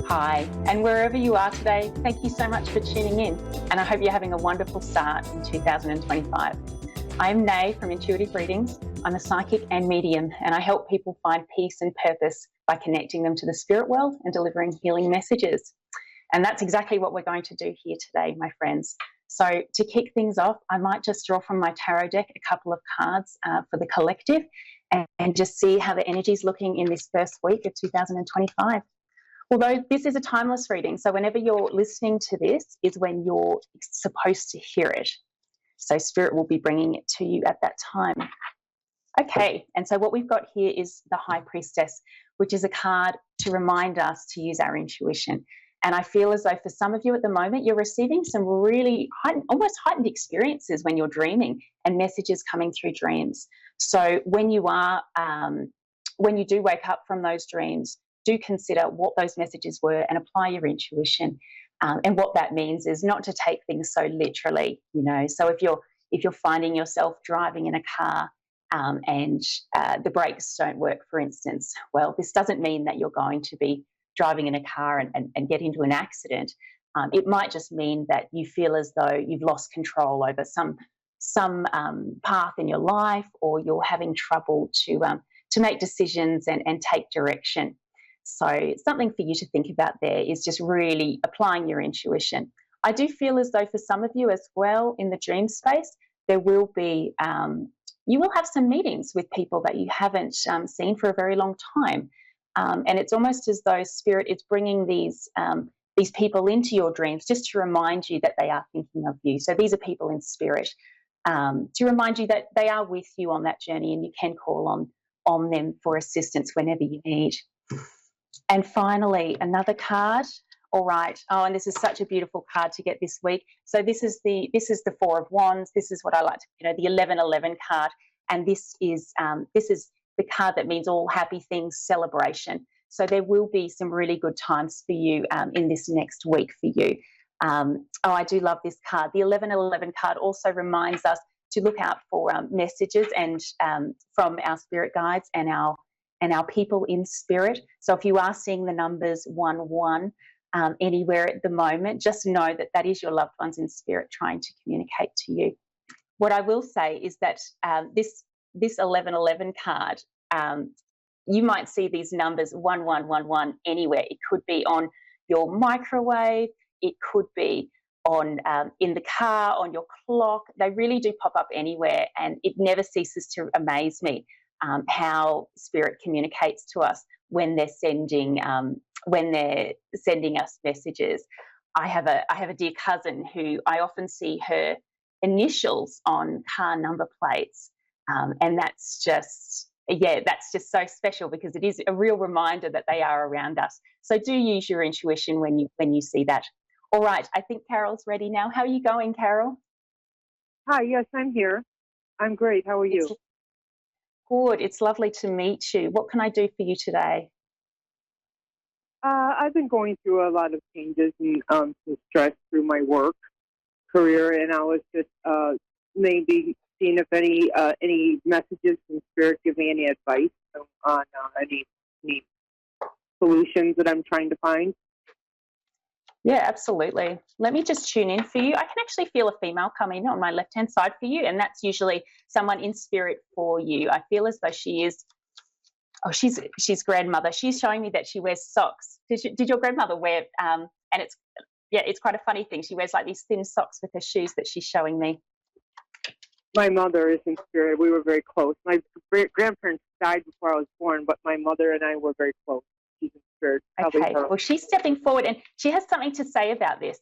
Hi, and wherever you are today, thank you so much for tuning in, and I hope you're having a wonderful start in 2025. I'm Nay from Intuitive Readings. I'm a psychic and medium, and I help people find peace and purpose by connecting them to the spirit world and delivering healing messages. And that's exactly what we're going to do here today, my friends. So to kick things off, I might just draw from my tarot deck a couple of cards for the collective and just see how the energy is looking in this first week of 2025. Although this is a timeless reading, so whenever you're listening to this is when you're supposed to hear it. So Spirit will be bringing it to you at that time. Okay, and so what we've got here is the High Priestess, which is a card to remind us to use our intuition. And I feel as though for some of you at the moment, you're receiving some really almost heightened experiences when you're dreaming and messages coming through dreams. So when you do wake up from those dreams, do consider what those messages were and apply your intuition. And what that means is not to take things so literally, So if you're finding yourself driving in a car and the brakes don't work, for instance, well, this doesn't mean that you're going to be driving in a car and get into an accident. It might just mean that you feel as though you've lost control over some path in your life, or you're having trouble to make decisions and take direction. So something for you to think about there is just really applying your intuition. I do feel as though for some of you as well in the dream space, there will be, you will have some meetings with people that you haven't seen for a very long time. And it's almost as though Spirit is bringing these people into your dreams just to remind you that they are thinking of you. So these are people in spirit to remind you that they are with you on that journey, and you can call on them for assistance whenever you need. And finally, another card. All right. Oh, and this is such a beautiful card to get this week. So this is the Four of Wands. This is what I like to, the 1111 card. And this is the card that means all happy things, celebration. So there will be some really good times for you in this next week for you. I do love this card. The 1111 card also reminds us to look out for messages and from our spirit guides and our people in spirit. So if you are seeing the numbers 11 anywhere at the moment, just know that is your loved ones in spirit trying to communicate to you. What I will say is that this 1111 card, you might see these numbers 1111 anywhere. It could be on your microwave, it could be on in the car, on your clock. They really do pop up anywhere, and it never ceases to amaze me how Spirit communicates to us when they're sending us messages. I have a dear cousin who I often see her initials on car number plates, and that's just so special because it is a real reminder that they are around us. So do use your intuition when you see that. All right, I think Carol's ready now. How are you going, Carol? Hi, yes, I'm here. I'm great. How are you? Good. It's lovely to meet you. What can I do for you today? I've been going through a lot of changes and some stress through my work career, and I was just maybe seeing if any messages from Spirit give me any advice on any solutions that I'm trying to find. Yeah, absolutely. Let me just tune in for you. I can actually feel a female come in on my left-hand side for you, and that's usually someone in spirit for you. I feel as though she is, she's grandmother. She's showing me that she wears socks. Did your grandmother wear, and it's quite a funny thing. She wears like these thin socks with her shoes that she's showing me. My mother is in spirit. We were very close. My grandparents died before I was born, but my mother and I were very close. Okay, well, she's stepping forward and she has something to say about this.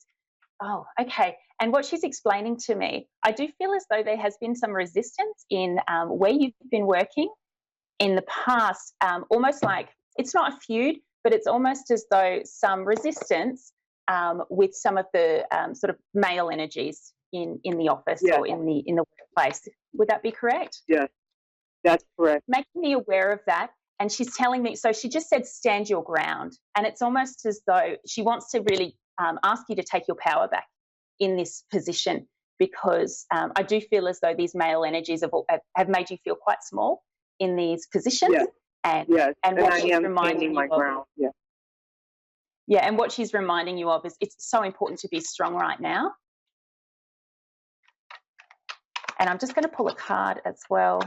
Oh, okay. And what she's explaining to me, I do feel as though there has been some resistance in where you've been working in the past, almost like it's not a feud, but it's almost as though some resistance with some of the sort of male energies in the office or in the workplace. Would that be correct? Yes, that's correct. Making me aware of that. And she's telling me, so she just said, stand your ground. And it's almost as though she wants to really ask you to take your power back in this position, because I do feel as though these male energies have made you feel quite small in these positions. Yes. And yes. and what I she's am reminding standing my you of, ground. Yes. Yeah, and what she's reminding you of is it's so important to be strong right now. And I'm just going to pull a card as well.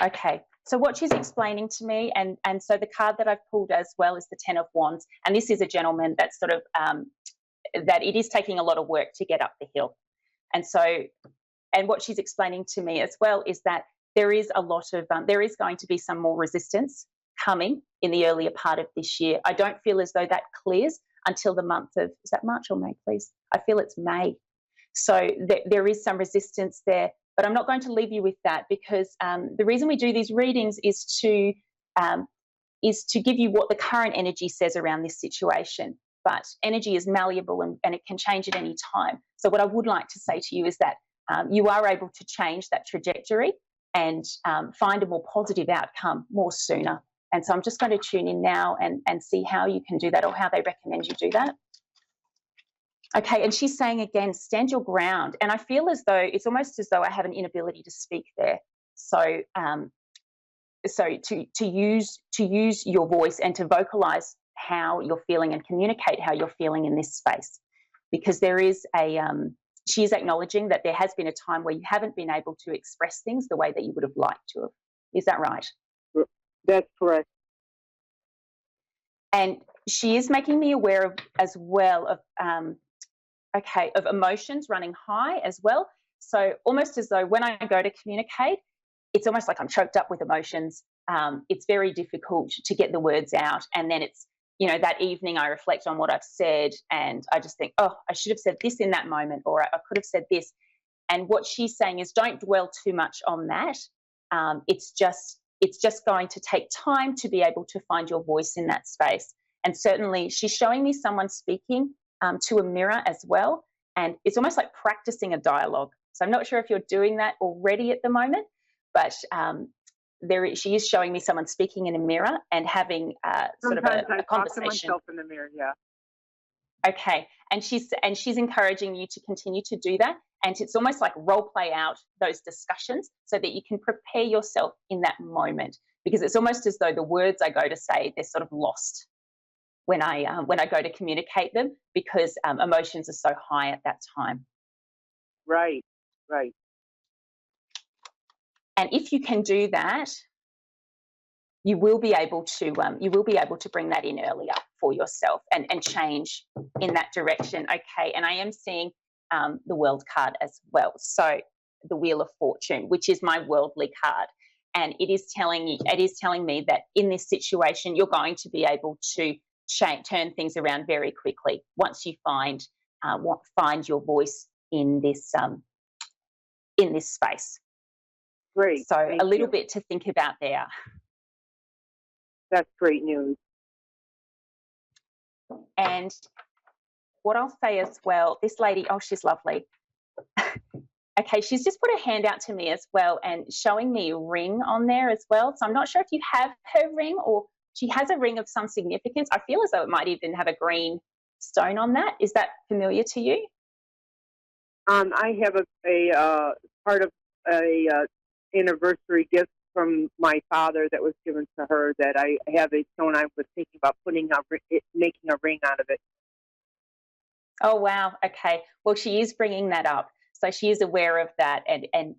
Okay, so what she's explaining to me, and so the card that I've pulled as well is the Ten of Wands, and this is a gentleman that's sort of, that it is taking a lot of work to get up the hill. And so, and what she's explaining to me as well is that there is a lot of, there is going to be some more resistance coming in the earlier part of this year. I don't feel as though that clears until the month of, is that March or May, please? I feel it's May. So there is some resistance there, but I'm not going to leave you with that, because the reason we do these readings is to give you what the current energy says around this situation. But energy is malleable and it can change at any time. So what I would like to say to you is that you are able to change that trajectory and find a more positive outcome more sooner. And so I'm just going to tune in now and see how you can do that, or how they recommend you do that. Okay, and she's saying again, stand your ground. And I feel as though it's almost as though I have an inability to speak there. So, to use your voice and to vocalize how you're feeling and communicate how you're feeling in this space, because there is she is acknowledging that there has been a time where you haven't been able to express things the way that you would have liked to have. Is that right? That's correct. And she is making me aware of as well of of emotions running high as well. So almost as though when I go to communicate, it's almost like I'm choked up with emotions. It's very difficult to get the words out. And then it's, that evening I reflect on what I've said and I just think, oh, I should have said this in that moment, or I could have said this. And what she's saying is don't dwell too much on that. It's just going to take time to be able to find your voice in that space. And certainly she's showing me someone speaking to a mirror as well. And it's almost like practicing a dialogue. So I'm not sure if you're doing that already at the moment, but she is showing me someone speaking in a mirror and having sort of a conversation. Talk to myself in the mirror, yeah. Okay, and she's encouraging you to continue to do that, and it's almost like role play out those discussions so that you can prepare yourself in that moment, because it's almost as though the words I go to say, they're sort of lost when I go to communicate them, because emotions are so high at that time. Right. And if you can do that, you will be able to bring that in earlier for yourself and change in that direction. Okay, and I am seeing the World card as well. So the Wheel of Fortune, which is my worldly card, and it is telling me that in this situation you're going to be able to turn things around very quickly once you find your voice in this space. Great. So a little bit to think about there. That's great news. And what I'll say as well, this lady, oh, she's lovely. Okay, she's just put her hand out to me as well and showing me a ring on there as well. So I'm not sure if you have her ring, or she has a ring of some significance. I feel as though it might even have a green stone on that. Is that familiar to you? I have a part of a anniversary gift from my father that was given to her, that I have a stone. I was thinking about making a ring out of it. Oh, wow. Okay. Well, she is bringing that up. So she is aware of that. And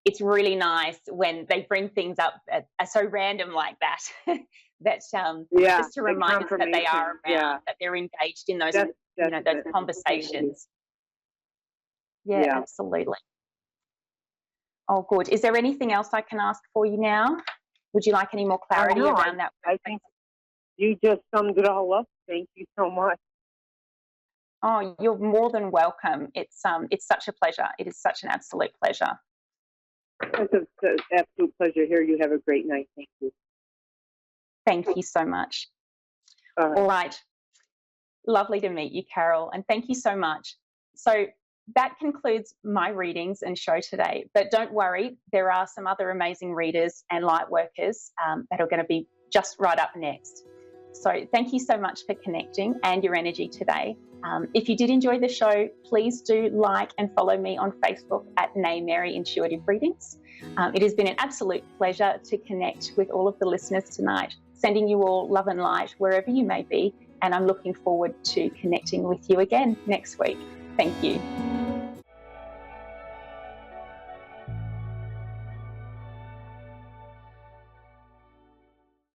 it's really nice when they bring things up so random like that. That's just to remind us that they are around, that they're engaged in those, those conversations. Yeah, absolutely. Oh, good. Is there anything else I can ask for you now? Would you like any more clarity around that? I think you just summed it all up. Thank you so much. Oh, you're more than welcome. It's such a pleasure. It is such an absolute pleasure. It's an absolute pleasure here. You have a great night. Thank you. Thank you so much. All right. Lovely to meet you, Carol, and thank you so much. So that concludes my readings and show today. But don't worry, there are some other amazing readers and light workers that are going to be just right up next. So thank you so much for connecting and your energy today. If you did enjoy the show, please do like and follow me on Facebook at Nay Mary Intuitive Readings. It has been an absolute pleasure to connect with all of the listeners tonight, sending you all love and light wherever you may be, and I'm looking forward to connecting with you again next week. Thank you.